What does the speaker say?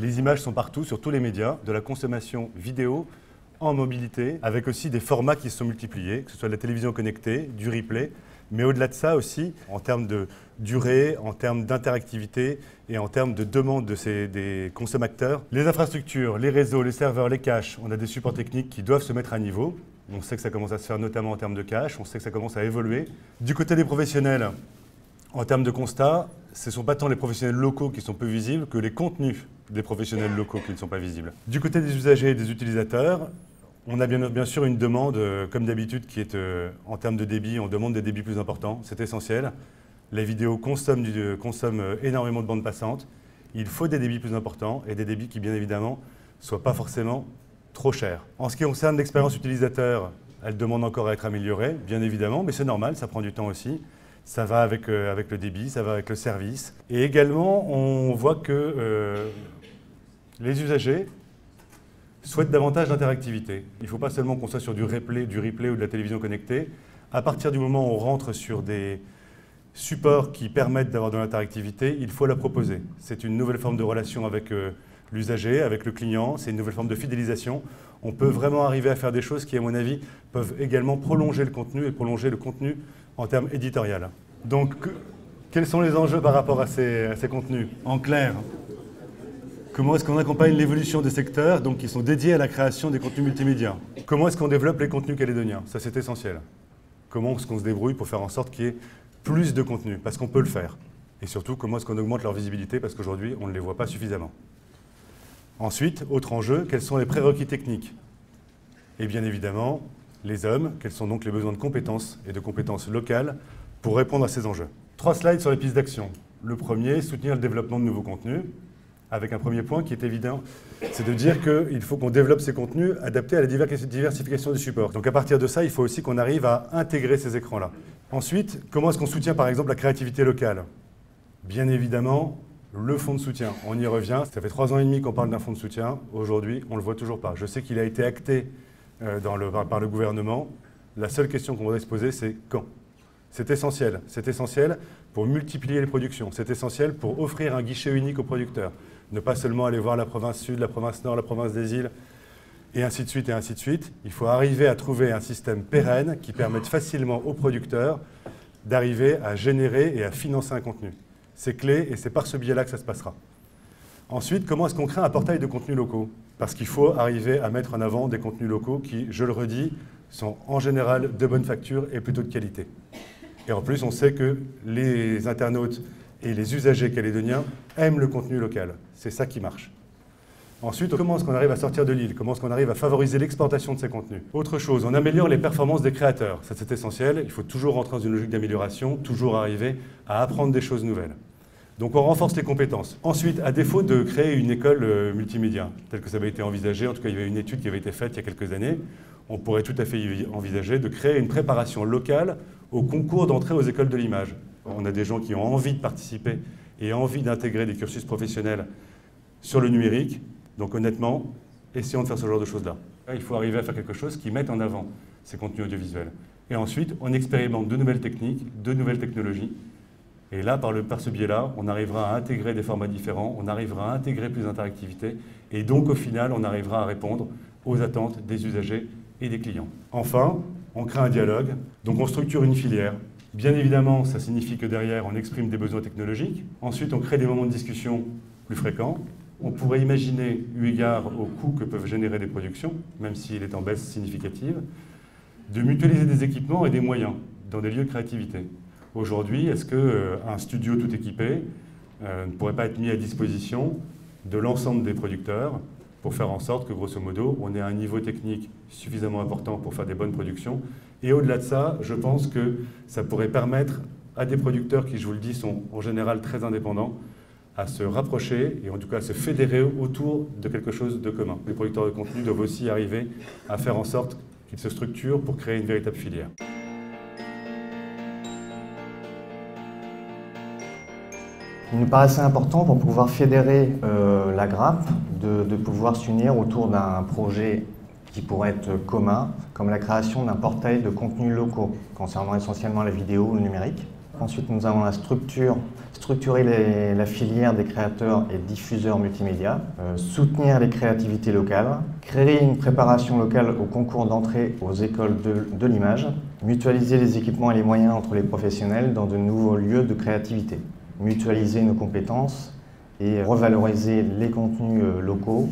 Les images sont partout, sur tous les médias, de la consommation vidéo en mobilité, avec aussi des formats qui se sont multipliés, que ce soit de la télévision connectée, du replay, mais au-delà de ça aussi, en termes de durée, en termes d'interactivité et en termes de demande des consommateurs. Les infrastructures, les réseaux, les serveurs, les caches, on a des supports techniques qui doivent se mettre à niveau. On sait que ça commence à se faire notamment en termes de cache, on sait que ça commence à évoluer. Du côté des professionnels, en termes de constat, ce ne sont pas tant les professionnels locaux qui sont peu visibles que les contenus des professionnels locaux qui ne sont pas visibles. Du côté des usagers et des utilisateurs, on a bien sûr une demande, comme d'habitude, qui est en termes de débit, on demande des débits plus importants, c'est essentiel. La vidéo consomme énormément de bandes passantes. Il faut des débits plus importants et des débits qui, bien évidemment, ne soient pas forcément trop chers. En ce qui concerne l'expérience utilisateur, elle demande encore à être améliorée, bien évidemment, mais c'est normal, ça prend du temps aussi. Ça va avec le débit, ça va avec le service. Et également, on voit que les usagers souhaitent davantage d'interactivité. Il ne faut pas seulement qu'on soit sur du replay ou de la télévision connectée. À partir du moment où on rentre sur des supports qui permettent d'avoir de l'interactivité, il faut la proposer. C'est une nouvelle forme de relation avec l'usager, avec le client, c'est une nouvelle forme de fidélisation. On peut vraiment arriver à faire des choses qui, à mon avis, peuvent également prolonger le contenu et prolonger le contenu en termes éditorial. Donc, quels sont les enjeux par rapport à ces contenus? En clair, comment est-ce qu'on accompagne l'évolution des secteurs qui sont dédiés à la création des contenus multimédia? Comment est-ce qu'on développe les contenus calédoniens? Ça, c'est essentiel. Comment est-ce qu'on se débrouille pour faire en sorte qu'il y ait plus de contenu? Parce qu'on peut le faire. Et surtout, comment est-ce qu'on augmente leur visibilité? Parce qu'aujourd'hui, on ne les voit pas suffisamment. Ensuite, autre enjeu, quels sont les prérequis techniques? Et bien évidemment, les hommes, quels sont donc les besoins de compétences et de compétences locales pour répondre à ces enjeux. 3 slides sur les pistes d'action. Le premier, soutenir le développement de nouveaux contenus, avec un premier point qui est évident, c'est de dire qu'il faut qu'on développe ces contenus adaptés à la diversification des supports. Donc à partir de ça, il faut aussi qu'on arrive à intégrer ces écrans-là. Ensuite, comment est-ce qu'on soutient par exemple la créativité locale? Bien évidemment, le fonds de soutien, on y revient. Ça fait 3 ans et demi qu'on parle d'un fonds de soutien. Aujourd'hui, on ne le voit toujours pas. Je sais qu'il a été acté par le gouvernement. La seule question qu'on voudrait se poser, c'est quand? C'est essentiel. C'est essentiel pour multiplier les productions. C'est essentiel pour offrir un guichet unique aux producteurs. Ne pas seulement aller voir la province sud, la province nord, la province des îles, et ainsi de suite, et ainsi de suite. Il faut arriver à trouver un système pérenne qui permette facilement aux producteurs d'arriver à générer et à financer un contenu. C'est clé et c'est par ce biais-là que ça se passera. Ensuite, comment est-ce qu'on crée un portail de contenus locaux? Parce qu'il faut arriver à mettre en avant des contenus locaux qui, je le redis, sont en général de bonne facture et plutôt de qualité. Et en plus, on sait que les internautes et les usagers calédoniens aiment le contenu local. C'est ça qui marche. Ensuite, comment est-ce qu'on arrive à sortir de l'île? Comment est-ce qu'on arrive à favoriser l'exportation de ces contenus? Autre chose, on améliore les performances des créateurs. Ça, c'est essentiel. Il faut toujours rentrer dans une logique d'amélioration, toujours arriver à apprendre des choses nouvelles. Donc on renforce les compétences. Ensuite, à défaut de créer une école multimédia, telle que ça avait été envisagé, en tout cas il y avait une étude qui avait été faite il y a quelques années, on pourrait tout à fait envisager de créer une préparation locale au concours d'entrée aux écoles de l'image. On a des gens qui ont envie de participer et envie d'intégrer des cursus professionnels sur le numérique. Donc honnêtement, essayons de faire ce genre de choses-là. Il faut arriver à faire quelque chose qui mette en avant ces contenus audiovisuels. Et ensuite, on expérimente de nouvelles techniques, de nouvelles technologies. Et là, par ce biais-là, on arrivera à intégrer des formats différents, on arrivera à intégrer plus d'interactivité. Et donc, au final, on arrivera à répondre aux attentes des usagers et des clients. Enfin, on crée un dialogue. Donc, on structure une filière. Bien évidemment, ça signifie que derrière, on exprime des besoins technologiques. Ensuite, on crée des moments de discussion plus fréquents. On pourrait imaginer, eu égard au coût que peuvent générer des productions, même s'il est en baisse significative, de mutualiser des équipements et des moyens dans des lieux de créativité. Aujourd'hui, est-ce qu'un studio tout équipé ne pourrait pas être mis à disposition de l'ensemble des producteurs pour faire en sorte que, grosso modo, on ait un niveau technique suffisamment important pour faire des bonnes productions? Et au-delà de ça, je pense que ça pourrait permettre à des producteurs qui, je vous le dis, sont en général très indépendants, à se rapprocher et en tout cas à se fédérer autour de quelque chose de commun. Les producteurs de contenu doivent aussi arriver à faire en sorte qu'ils se structurent pour créer une véritable filière. Il nous paraissait important pour pouvoir fédérer la grappe de pouvoir s'unir autour d'un projet qui pourrait être commun, comme la création d'un portail de contenus locaux concernant essentiellement la vidéo ou le numérique. Ensuite, nous allons structurer la filière des créateurs et diffuseurs multimédia, soutenir les créativités locales, créer une préparation locale au concours d'entrée aux écoles de l'image, mutualiser les équipements et les moyens entre les professionnels dans de nouveaux lieux de créativité, mutualiser nos compétences et revaloriser les contenus locaux.